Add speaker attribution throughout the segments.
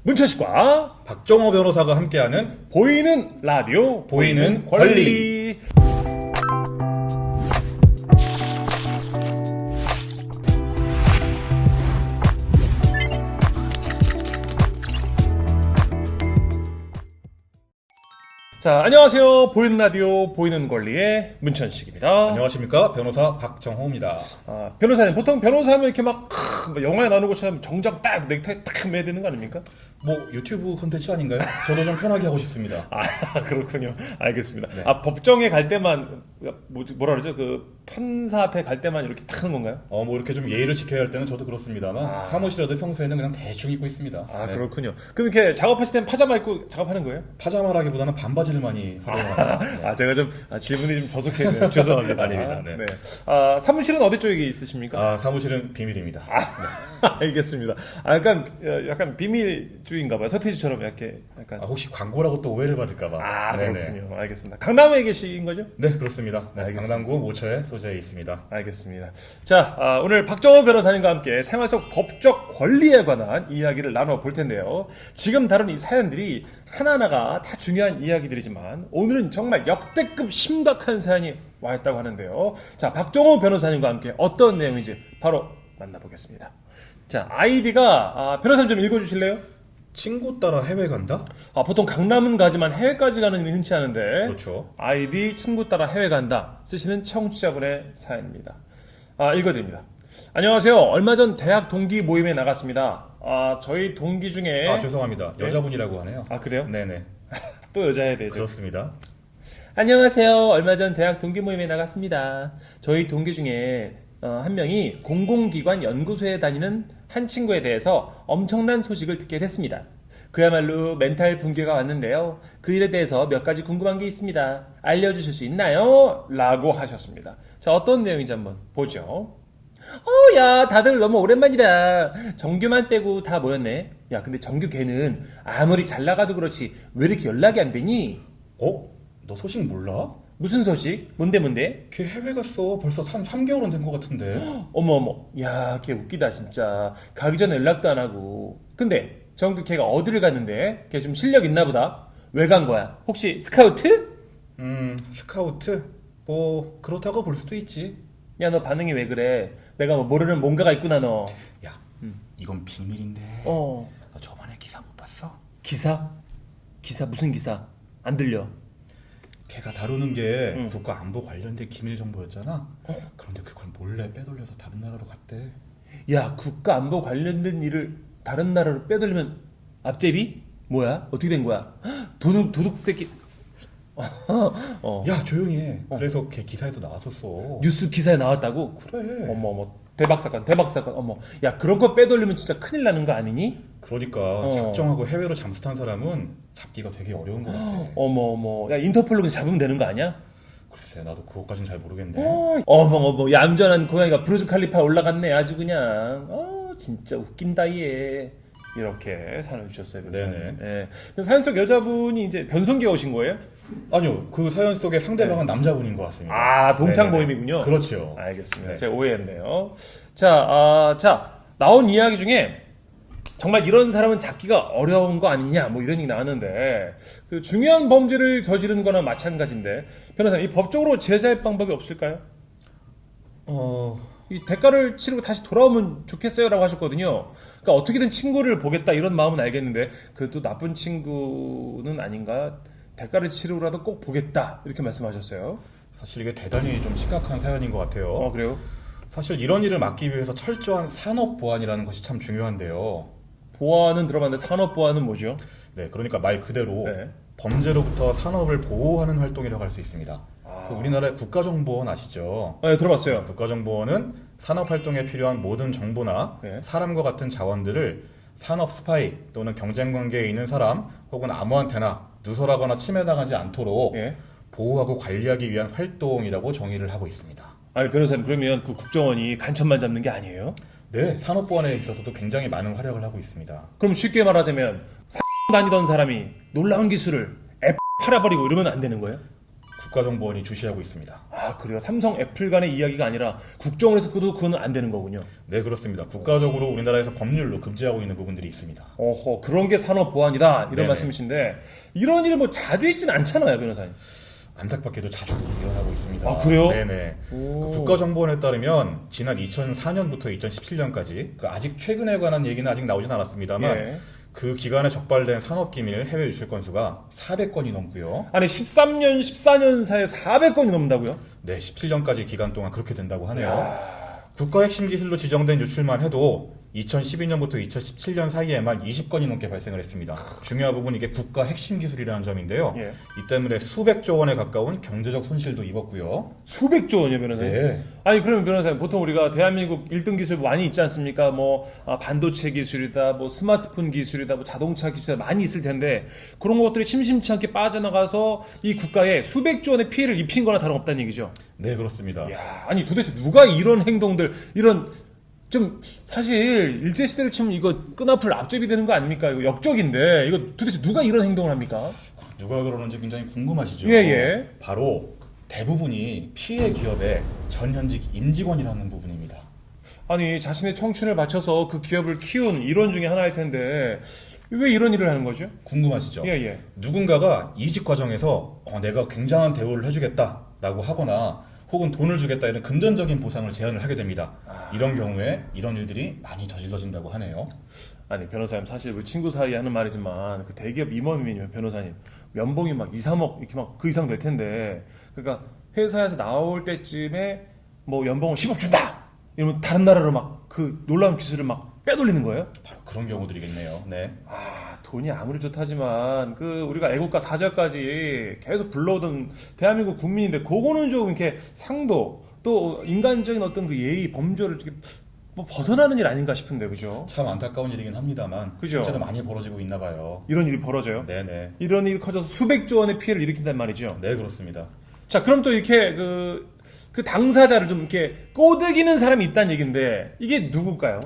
Speaker 1: 문천식과
Speaker 2: 박정호 변호사가 함께하는
Speaker 1: 보이는 라디오
Speaker 2: 보이는 권리.
Speaker 1: 자, 안녕하세요. 보이는 라디오 보이는 권리의 문천식입니다.
Speaker 2: 안녕하십니까, 변호사 박정호입니다.
Speaker 1: 변호사님, 보통 변호사하면 이렇게 막 영화에 나오는 것처럼 정장 딱 넥타이 딱 매야 되는 거 아닙니까?
Speaker 2: 뭐 유튜브 콘텐츠 아닌가요? 저도 좀 편하게 하고 싶습니다.
Speaker 1: 그렇군요. 알겠습니다.
Speaker 2: 네.
Speaker 1: 법정에 갈 때만 뭐라 그러죠? 그 판사 앞에 갈 때만 이렇게 딱 하는 건가요?
Speaker 2: 뭐 이렇게 좀 예의를 지켜야 할 때는 저도 그렇습니다만 사무실에도 평소에는 그냥 대충 입고 있습니다. 네.
Speaker 1: 그렇군요. 그럼 이렇게 작업하실 때는 파자마 입고 작업하는 거예요?
Speaker 2: 파자마라기보다는 반바지를 많이 활용합니다.
Speaker 1: 제가 좀 질문이 좀 저속해요. 죄송합니다.
Speaker 2: 아닙니다. 네.
Speaker 1: 사무실은 어디 쪽에 있으십니까?
Speaker 2: 사무실은 비밀입니다.
Speaker 1: 알겠습니다. 약간 비밀주의인가봐요. 서태지처럼 이렇게 약간.
Speaker 2: 혹시 광고라고 또 오해를 받을까봐.
Speaker 1: 그렇군요. 알겠습니다. 강남에 계신 거죠?
Speaker 2: 네, 그렇습니다. 네,
Speaker 1: 알겠습니다.
Speaker 2: 강남구 모처에 소재에 있습니다.
Speaker 1: 알겠습니다. 자, 오늘 박정호 변호사님과 함께 생활 속 법적 권리에 관한 이야기를 나눠볼 텐데요. 지금 다룬 이 사연들이 하나하나가 다 중요한 이야기들이지만 오늘은 정말 역대급 심각한 사연이 와 있다고 하는데요. 자, 박정호 변호사님과 함께 어떤 내용인지 바로 만나보겠습니다. 자, 아이디가 변호사님 좀 읽어주실래요?
Speaker 2: 친구 따라 해외 간다?
Speaker 1: 보통 강남은 가지만 해외까지 가는 일이 흔치 않은데
Speaker 2: 그렇죠.
Speaker 1: 아이디 친구 따라 해외 간다 쓰시는 청취자분의 사연입니다. 읽어드립니다. 안녕하세요. 얼마 전 대학 동기 모임에 나갔습니다. 저희 동기 중에
Speaker 2: 죄송합니다. 여자분이라고 하네요.
Speaker 1: 그래요?
Speaker 2: 네네.
Speaker 1: 또 여자야 되죠.
Speaker 2: 그렇습니다.
Speaker 1: 안녕하세요. 얼마 전 대학 동기 모임에 나갔습니다. 저희 동기 중에 한 명이 공공기관 연구소에 다니는 한 친구에 대해서 엄청난 소식을 듣게 됐습니다. 그야말로 멘탈 붕괴가 왔는데요. 그 일에 대해서 몇 가지 궁금한 게 있습니다. 알려주실 수 있나요? 라고 하셨습니다. 자, 어떤 내용인지 한번 보죠. 야, 다들 너무 오랜만이다. 정규만 빼고 다 모였네. 야, 근데 정규 걔는 아무리 잘 나가도 그렇지 왜 이렇게 연락이 안 되니?
Speaker 2: 너 소식 몰라?
Speaker 1: 무슨 소식? 뭔데?
Speaker 2: 걔 해외 갔어. 벌써 3개월은 된 것 같은데.
Speaker 1: 어머. 야, 걔 웃기다 진짜. 가기 전에 연락도 안 하고. 근데 정규 걔가 어디를 갔는데? 걔 좀 실력 있나 보다. 왜 간 거야? 혹시 스카우트?
Speaker 2: 스카우트? 뭐 그렇다고 볼 수도 있지.
Speaker 1: 야, 너 반응이 왜 그래? 내가 뭐 모르는 뭔가가 있구나 너.
Speaker 2: 야, 이건 비밀인데.
Speaker 1: 너
Speaker 2: 저번에 기사 못 봤어?
Speaker 1: 기사? 기사 무슨 기사? 안 들려.
Speaker 2: 걔가 다루는 게 국가 안보 관련된 기밀 정보였잖아. 그런데 그걸 몰래 빼돌려서 다른 나라로 갔대.
Speaker 1: 야, 국가 안보 관련된 일을 다른 나라로 빼돌리면 앞제비? 뭐야? 어떻게 된 거야? 도둑 새끼.
Speaker 2: 야, 조용히 해. 그래서 걔 기사에도 나왔었어.
Speaker 1: 뉴스 기사에 나왔다고?
Speaker 2: 그래.
Speaker 1: 어머. 대박 사건. 어머. 야, 그런 거 빼돌리면 진짜 큰일 나는 거 아니니?
Speaker 2: 그러니까 작정하고 해외로 잠수탄 사람은 잡기가 되게 어려운 것 같아.
Speaker 1: 어머. 야, 인터폴로 그냥 잡으면 되는 거 아니야?
Speaker 2: 글쎄, 나도 그것까진 잘 모르겠네.
Speaker 1: 어머. 얌전한 고양이가 브루즈 칼리파 올라갔네. 아주 그냥. 진짜 웃긴다 얘. 이렇게 사연을 주셨어요.
Speaker 2: 네네.
Speaker 1: 네. 사연 속 여자분이 이제 변성기가 오신 거예요?
Speaker 2: 아니요, 그 사연 속의 상대방은 남자분인 것 같습니다.
Speaker 1: 동창
Speaker 2: 네네.
Speaker 1: 모임이군요.
Speaker 2: 그렇죠.
Speaker 1: 알겠습니다.
Speaker 2: 네.
Speaker 1: 제가 오해했네요. 자, 나온 이야기 중에 정말 이런 사람은 잡기가 어려운 거 아니냐, 뭐 이런 얘기 나왔는데, 그 중요한 범죄를 저지른 거나 마찬가지인데, 변호사님, 이 법적으로 제재할 방법이 없을까요? 이 대가를 치르고 다시 돌아오면 좋겠어요라고 하셨거든요. 그러니까 어떻게든 친구를 보겠다 이런 마음은 알겠는데, 그래도 나쁜 친구는 아닌가? 대가를 치르고라도 꼭 보겠다 이렇게 말씀하셨어요.
Speaker 2: 사실 이게 대단히 좀 심각한 사연인 것 같아요.
Speaker 1: 그래요?
Speaker 2: 사실 이런 일을 막기 위해서 철저한 산업 보안이라는 것이 참 중요한데요.
Speaker 1: 보안은 들어봤는데 산업 보안은 뭐죠?
Speaker 2: 네, 그러니까 말 그대로
Speaker 1: 네.
Speaker 2: 범죄로부터 산업을 보호하는 활동이라고 할 수 있습니다. 그 우리나라의 국가정보원 아시죠?
Speaker 1: 네, 들어봤어요.
Speaker 2: 국가정보원은 산업활동에 필요한 모든 정보나 사람과 같은 자원들을 산업 스파이 또는 경쟁관계에 있는 사람 혹은 아무한테나 누설하거나 침해당하지 않도록 보호하고 관리하기 위한 활동이라고 정의를 하고 있습니다.
Speaker 1: 아니, 변호사님, 그러면 그 국정원이 간첩만 잡는 게 아니에요?
Speaker 2: 네, 산업보안에 있어서도 굉장히 많은 활약을 하고 있습니다.
Speaker 1: 그럼 쉽게 말하자면 다니던 사람이 놀라운 기술을 팔아버리고 이러면 안 되는 거예요?
Speaker 2: 국가정보원이 주시하고 있습니다.
Speaker 1: 아, 그래요? 삼성, 애플 간의 이야기가 아니라 국정원에서 그건 안 되는 거군요.
Speaker 2: 네, 그렇습니다. 국가적으로 우리나라에서 법률로 금지하고 있는 부분들이 있습니다.
Speaker 1: 어허, 그런 게 산업 보안이다 이런
Speaker 2: 네네.
Speaker 1: 말씀이신데 이런 일이 뭐 자주 있진 않잖아요, 변호사님.
Speaker 2: 안타깝게도 자주 일어나고 있습니다.
Speaker 1: 아, 그래요?
Speaker 2: 네네.
Speaker 1: 오.
Speaker 2: 그 국가정보원에 따르면 지난 2004년부터 2017년까지 아직 최근에 관한 얘기는 아직 나오진 않았습니다만
Speaker 1: 예.
Speaker 2: 그 기간에 적발된 산업기밀 해외 유출 건수가 400건이 넘고요.
Speaker 1: 아니 13년, 14년 사이에 400건이 넘는다고요?
Speaker 2: 네, 17년까지 기간 동안 그렇게 된다고 하네요.
Speaker 1: 야.
Speaker 2: 국가 핵심 기술로 지정된 유출만 해도 2012년부터 2017년 사이에만 20건이 넘게 발생을 했습니다. 중요한 부분이 이게 국가 핵심 기술이라는 점인데요.
Speaker 1: 예.
Speaker 2: 이 때문에 수백조 원에 가까운 경제적 손실도 입었고요.
Speaker 1: 수백조 원이요, 변호사님?
Speaker 2: 네.
Speaker 1: 아니, 그러면 변호사님, 보통 우리가 대한민국 1등 기술 많이 있지 않습니까? 뭐, 반도체 기술이다, 뭐, 스마트폰 기술이다, 뭐, 자동차 기술이다, 많이 있을 텐데, 그런 것들이 심심치 않게 빠져나가서 이 국가에 수백조 원의 피해를 입힌 거나 다름없다는 얘기죠.
Speaker 2: 네, 그렇습니다.
Speaker 1: 야, 아니, 도대체 누가 이런 행동들, 이런, 좀, 사실, 일제시대를 치면 이거 끈앞을 앞제비 되는 거 아닙니까? 이거 역적인데, 이거 도대체 누가 이런 행동을 합니까?
Speaker 2: 누가 그러는지 굉장히 궁금하시죠?
Speaker 1: 예, 예.
Speaker 2: 바로 대부분이 피해 기업의 전현직 임직원이라는 부분입니다.
Speaker 1: 아니, 자신의 청춘을 바쳐서 그 기업을 키운 일원 중에 하나일 텐데, 왜 이런 일을 하는 거죠?
Speaker 2: 궁금하시죠?
Speaker 1: 예, 예.
Speaker 2: 누군가가 이직 과정에서 내가 굉장한 대우를 해주겠다라고 하거나 혹은 돈을 주겠다 이런 금전적인 보상을 제안을 하게 됩니다. 이런 경우에 이런 일들이 많이 저질러진다고 하네요.
Speaker 1: 아니, 변호사님, 사실 우리 친구 사이에 하는 말이지만, 그 대기업 임원이면 변호사님, 연봉이 막 2, 3억, 이렇게 막 그 이상 될 텐데, 그러니까 회사에서 나올 때쯤에 뭐 연봉을 10억 준다! 이러면 다른 나라로 막 그 놀라운 기술을 막 빼돌리는 거예요?
Speaker 2: 바로 그런 경우들이겠네요. 네.
Speaker 1: 아, 돈이 아무리 좋다지만 그 우리가 애국가 4절까지 계속 불러오던 대한민국 국민인데 그거는 좀 이렇게 상도 또 인간적인 어떤 그 예의 범죄를 이렇게 뭐 벗어나는 일 아닌가 싶은데, 그죠?
Speaker 2: 참 안타까운 일이긴 합니다만
Speaker 1: 그죠?
Speaker 2: 실제로 많이 벌어지고 있나 봐요.
Speaker 1: 이런 일이 벌어져요.
Speaker 2: 네네.
Speaker 1: 이런 일이 커져서 수백조 원의 피해를 일으킨단 말이죠.
Speaker 2: 네, 그렇습니다.
Speaker 1: 자, 그럼 또 이렇게 그 당사자를 좀 이렇게 꼬드기는 사람이 있다는 얘기인데 이게 누굴까요?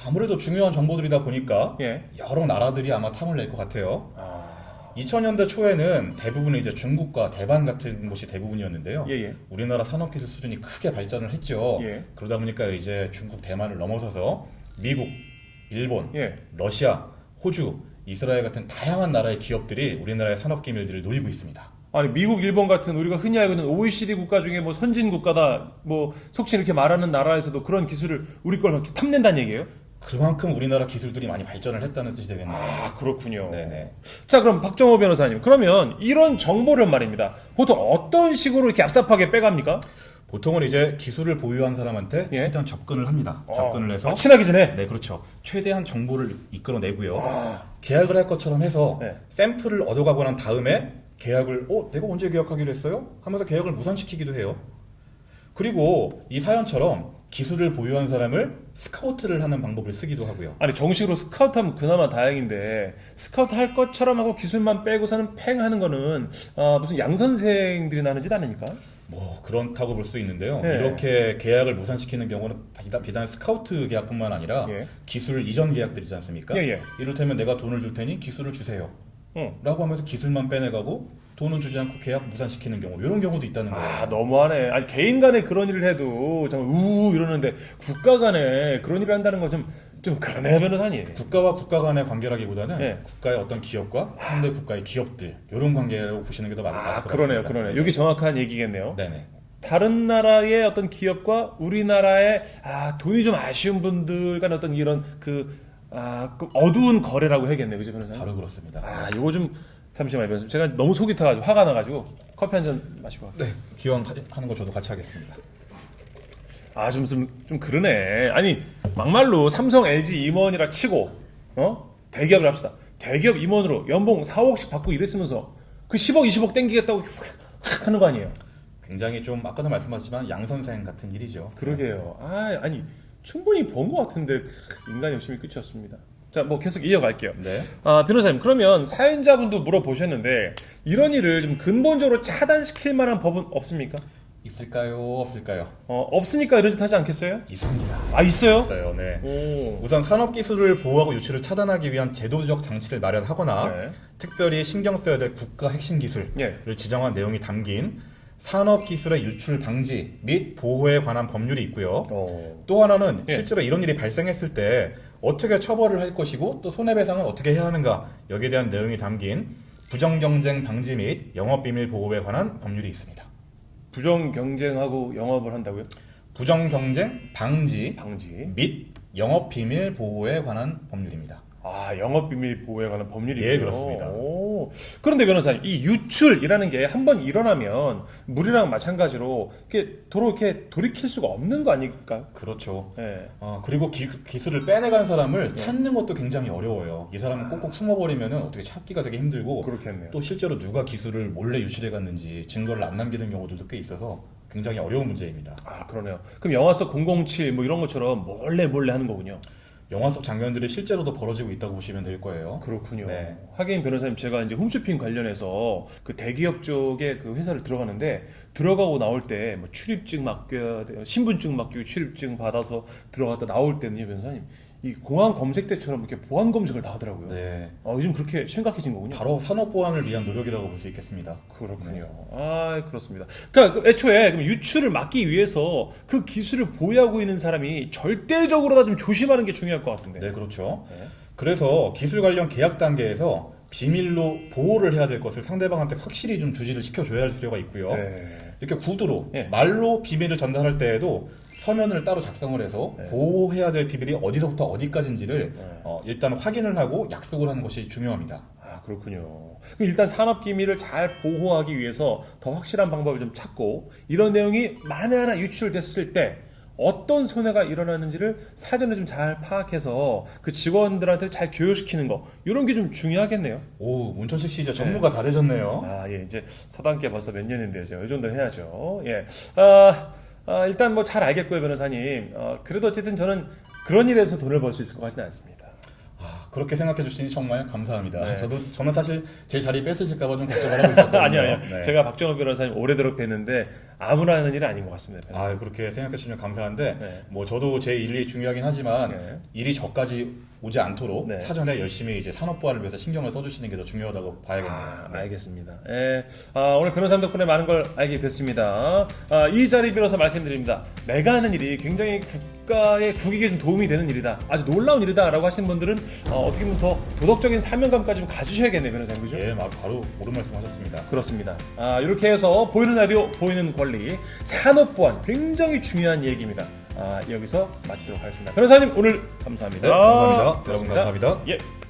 Speaker 2: 아무래도 중요한 정보들이다 보니까
Speaker 1: 예.
Speaker 2: 여러 나라들이 아마 탐을 낼 것 같아요.
Speaker 1: 아,
Speaker 2: 2000년대 초에는 대부분은 이제 중국과 대만 같은 곳이 대부분이었는데요.
Speaker 1: 예, 예.
Speaker 2: 우리나라 산업기술 수준이 크게 발전을 했죠.
Speaker 1: 예.
Speaker 2: 그러다 보니까 이제 중국, 대만을 넘어서서 미국, 일본,
Speaker 1: 예.
Speaker 2: 러시아, 호주, 이스라엘 같은 다양한 나라의 기업들이 우리나라의 산업 기밀들을 노리고 있습니다.
Speaker 1: 아니, 미국, 일본 같은 우리가 흔히 알고 있는 OECD 국가 중에 뭐 선진 국가다, 뭐 속칭 이렇게 말하는 나라에서도 그런 기술을 우리 걸 이렇게 탐낸다는 얘기예요?
Speaker 2: 그만큼 우리나라 기술들이 많이 발전을 했다는 뜻이 되겠네요.
Speaker 1: 아, 그렇군요.
Speaker 2: 네네.
Speaker 1: 자, 그럼 박정호 변호사님, 그러면 이런 정보를 말입니다. 보통 어떤 식으로 이렇게 얍삽하게 빼갑니까?
Speaker 2: 보통은 이제 기술을 보유한 사람한테
Speaker 1: 예?
Speaker 2: 최대한 접근을 합니다. 접근을 해서
Speaker 1: 친하기 전에.
Speaker 2: 네, 그렇죠. 최대한 정보를 이끌어내고요. 계약을 할 것처럼 해서
Speaker 1: 네.
Speaker 2: 샘플을 얻어가고 난 다음에 계약을 내가 언제 계약하기로 했어요? 하면서 계약을 무산시키기도 해요. 그리고 이 사연처럼 기술을 보유한 사람을 스카우트를 하는 방법을 쓰기도 하고요.
Speaker 1: 아니, 정식으로 스카우트하면 그나마 다행인데 스카우트 할 것처럼 하고 기술만 빼고서는 팽 하는 거는 무슨 양선생들이 나는 짓 아닙니까?
Speaker 2: 뭐 그렇다고 볼 수 있는데요.
Speaker 1: 네.
Speaker 2: 이렇게 계약을 무산시키는 경우는 비단 스카우트 계약뿐만 아니라
Speaker 1: 예.
Speaker 2: 기술 이전 계약들이지 않습니까?
Speaker 1: 예, 예.
Speaker 2: 이를테면 내가 돈을 줄 테니 기술을 주세요.
Speaker 1: 응.
Speaker 2: 라고 하면서 기술만 빼내가고 돈은 주지 않고 계약 무산시키는 경우, 이런 경우도 있다는 거예요.
Speaker 1: 아, 너무하네. 아니, 개인 간에 그런 일을 해도 정말 이러는데 국가 간에 그런 일을 한다는 건 좀 그러네, 변호사님.
Speaker 2: 국가와 국가 간의 관계라기보다는
Speaker 1: 네.
Speaker 2: 국가의 어떤 기업과 상대 국가의 기업들, 이런 관계라고 보시는 게 더 맞을 것 같습니다.
Speaker 1: 그러네요. 여기 정확한 얘기겠네요.
Speaker 2: 네네.
Speaker 1: 다른 나라의 어떤 기업과 우리나라의 돈이 좀 아쉬운 분들 간의 어떤 이런 그 어두운 거래라고 해야겠네요. 그죠, 변호사님?
Speaker 2: 바로 그렇습니다.
Speaker 1: 요거 좀 잠시만요, 변호사님. 제가 너무 속이 타가지고 화가 나가지고 커피 한 잔 마시고 갈게요.
Speaker 2: 네. 기왕 하는 거 저도 같이 하겠습니다.
Speaker 1: 좀 그러네. 아니, 막말로 삼성, LG 임원이라 치고, 대기업을 합시다. 대기업 임원으로 연봉 4억씩 받고 이랬으면서 그 10억, 20억 땡기겠다고 하는 거 아니에요?
Speaker 2: 굉장히 좀 아까도 말씀하셨지만 양선생 같은 일이죠.
Speaker 1: 그러게요. 아니, 충분히 본 것 같은데, 인간의 욕심이 끝이었습니다. 자, 뭐 계속 이어갈게요.
Speaker 2: 네.
Speaker 1: 변호사님, 그러면 사연자분도 물어보셨는데, 이런 일을 좀 근본적으로 차단시킬 만한 법은 없습니까?
Speaker 2: 있을까요? 없을까요?
Speaker 1: 없으니까 이런 짓 하지 않겠어요?
Speaker 2: 있습니다.
Speaker 1: 아, 있어요?
Speaker 2: 있어요. 네.
Speaker 1: 오.
Speaker 2: 우선 산업기술을 보호하고 유출을 차단하기 위한 제도적 장치를 마련하거나
Speaker 1: 네.
Speaker 2: 특별히 신경 써야 될 국가 핵심 기술을
Speaker 1: 예.
Speaker 2: 지정한 내용이 담긴 산업기술의 유출 방지 및 보호에 관한 법률이 있고요. 또 하나는
Speaker 1: 예.
Speaker 2: 실제로 이런 일이 발생했을 때 어떻게 처벌을 할 것이고 또 손해배상은 어떻게 해야 하는가 여기에 대한 내용이 담긴 부정경쟁 방지 및 영업비밀 보호에 관한 법률이 있습니다.
Speaker 1: 부정 경쟁하고 영업을 한다고요?
Speaker 2: 부정경쟁 방지
Speaker 1: 방지.
Speaker 2: 및 영업비밀 보호에 관한 법률입니다.
Speaker 1: 아, 영업비밀 보호에 관한 법률이군요.
Speaker 2: 예, 그렇습니다.
Speaker 1: 오. 그런데 변호사님, 이 유출이라는 게 한 번 일어나면 물이랑 마찬가지로 이렇게 도로 이렇게 돌이킬 수가 없는 거 아닐까요?
Speaker 2: 그렇죠.
Speaker 1: 예.
Speaker 2: 그리고 기술을 빼내간 사람을 찾는 것도 굉장히 어려워요. 이 사람은 꼭꼭 숨어버리면 어떻게 찾기가 되게 힘들고
Speaker 1: 그렇겠네요.
Speaker 2: 또 실제로 누가 기술을 몰래 유출해갔는지 증거를 안 남기는 경우들도 꽤 있어서 굉장히 어려운 문제입니다.
Speaker 1: 아, 그러네요. 그럼 영화 속 007 뭐 이런 것처럼 몰래 하는 거군요.
Speaker 2: 영화 속 장면들이 실제로도 벌어지고 있다고 보시면 될 거예요.
Speaker 1: 그렇군요.
Speaker 2: 네.
Speaker 1: 하긴 변호사님, 제가 이제 홈쇼핑 관련해서 그 대기업 쪽에 그 회사를 들어가는데 들어가고 나올 때 뭐 출입증 맡겨야 돼요. 신분증 맡기고 출입증 받아서 들어갔다 나올 때는요, 변호사님, 이 공항 검색 때처럼 이렇게 보안 검색을 다 하더라고요.
Speaker 2: 네.
Speaker 1: 요즘 그렇게 심각해진 거군요.
Speaker 2: 바로 산업 보안을 위한 노력이라고 볼 수 있겠습니다.
Speaker 1: 그렇군요. 아, 그렇습니다. 그러니까 애초에 그럼 유출을 막기 위해서 그 기술을 보유하고 있는 사람이 절대적으로 다 좀 조심하는 게 중요할 것 같은데.
Speaker 2: 네, 그렇죠.
Speaker 1: 네.
Speaker 2: 그래서 기술 관련 계약 단계에서 비밀로 보호를 해야 될 것을 상대방한테 확실히 좀 주지를 시켜줘야 할 필요가 있고요.
Speaker 1: 네.
Speaker 2: 이렇게 구두로
Speaker 1: 네.
Speaker 2: 말로 비밀을 전달할 때에도 서면을 따로 작성을 해서
Speaker 1: 네.
Speaker 2: 보호해야 될 비밀이 어디서부터 어디까지인지를
Speaker 1: 네.
Speaker 2: 일단 확인을 하고 약속을 하는 것이 중요합니다.
Speaker 1: 아, 그렇군요. 그럼 일단 산업 기밀을 잘 보호하기 위해서 더 확실한 방법을 좀 찾고, 이런 내용이 만에 하나 유출됐을 때 어떤 손해가 일어나는지를 사전에 좀 잘 파악해서 그 직원들한테 잘 교육시키는 거, 이런 게 좀 중요하겠네요.
Speaker 2: 오, 문천식 씨 이제 전문가 다 되셨네요.
Speaker 1: 아, 예, 이제 서당계 벌써 몇 년인데요. 제가 이 정도는 해야죠. 예. 일단 뭐 잘 알겠고요, 변호사님. 그래도 어쨌든 저는 그런 일에서 돈을 벌 수 있을 것 같지는 않습니다.
Speaker 2: 그렇게 생각해 주시니 정말 감사합니다.
Speaker 1: 네.
Speaker 2: 저는 사실 제 자리 뺏으실까봐 좀 걱정을 하고 있었거든요.
Speaker 1: 아니요.
Speaker 2: 네.
Speaker 1: 제가 박정호 변호사님 오래도록 뵀는데 아무나 하는 일은 아닌 것 같습니다. 변호사님.
Speaker 2: 그렇게 생각해 주시면 감사한데,
Speaker 1: 네.
Speaker 2: 뭐 저도 제 일이 중요하긴 하지만
Speaker 1: 네.
Speaker 2: 일이 저까지 오지 않도록
Speaker 1: 네.
Speaker 2: 사전에 열심히 이제 산업 보안을 위해서 신경을 써주시는 게 더 중요하다고 봐야겠네요. 네.
Speaker 1: 알겠습니다. 예. 오늘 변호사님 덕분에 많은 걸 알게 됐습니다. 이 자리 빌어서 말씀드립니다. 내가 하는 일이 굉장히 국가의 국익에 좀 도움이 되는 일이다, 아주 놀라운 일이다라고 하시는 분들은 어떻게 보면 더 도덕적인 사명감까지 좀 가지셔야겠네요, 변호사님. 그죠?
Speaker 2: 예, 바로 옳은 말씀하셨습니다.
Speaker 1: 그렇습니다. 이렇게 해서 보이는 라디오, 보이는 권리, 산업 보안 굉장히 중요한 얘기입니다. 여기서 마치도록 하겠습니다. 변호사님, 오늘 감사합니다.
Speaker 2: 네, 감사합니다. 여러분
Speaker 1: 고맙습니다.
Speaker 2: 감사합니다.
Speaker 1: 예.